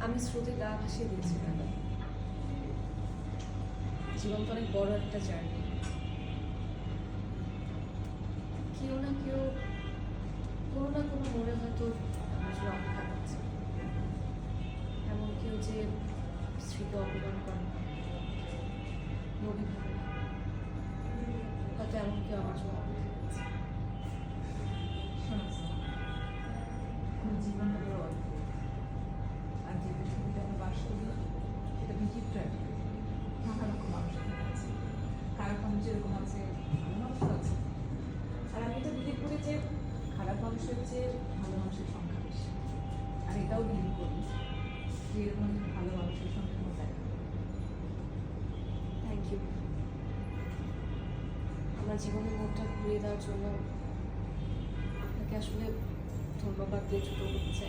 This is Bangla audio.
আমি স্রোতে গা ভাসিয়ে দিয়েছি দাদা। জীবন তো অনেক বড় একটা জার্নি। কেউ না কেউ কোনো না কোনো মনে হয়তো আমার জন্য অপেক্ষা করছে। এমন কেউ যে স্ত্রীকে অপমান করে না, লোভী ভাবে না, হয়তো এমন কেউ আমার জন্য অপেক্ষা করছে। আমার জীবনটা বড় অদ্ভুত। আর যে পৃথিবীতে আমরা বাস করি সেটা বিচিত্র একটা পৃথিবী। নানা রকম মানুষ এখানে আছে। খারাপ মানুষ যেরকম আছে, ভালো মানুষও আছে। আর আমি এটা বিলিভ করি যে খারাপ মানুষের চেয়ে ভালো মানুষের সংখ্যা বেশি। আর এটাও বিলিভ করি যে এরকম একজন ভালো মানুষের সঙ্গে আমার দেখা হবে। Thank you. আমার জীবনের মোড়টা ঘুরিয়ে দেওয়ার জন্য আপনাকে আসলে ধন্যবাদ দিয়ে ছোট করতে চাই।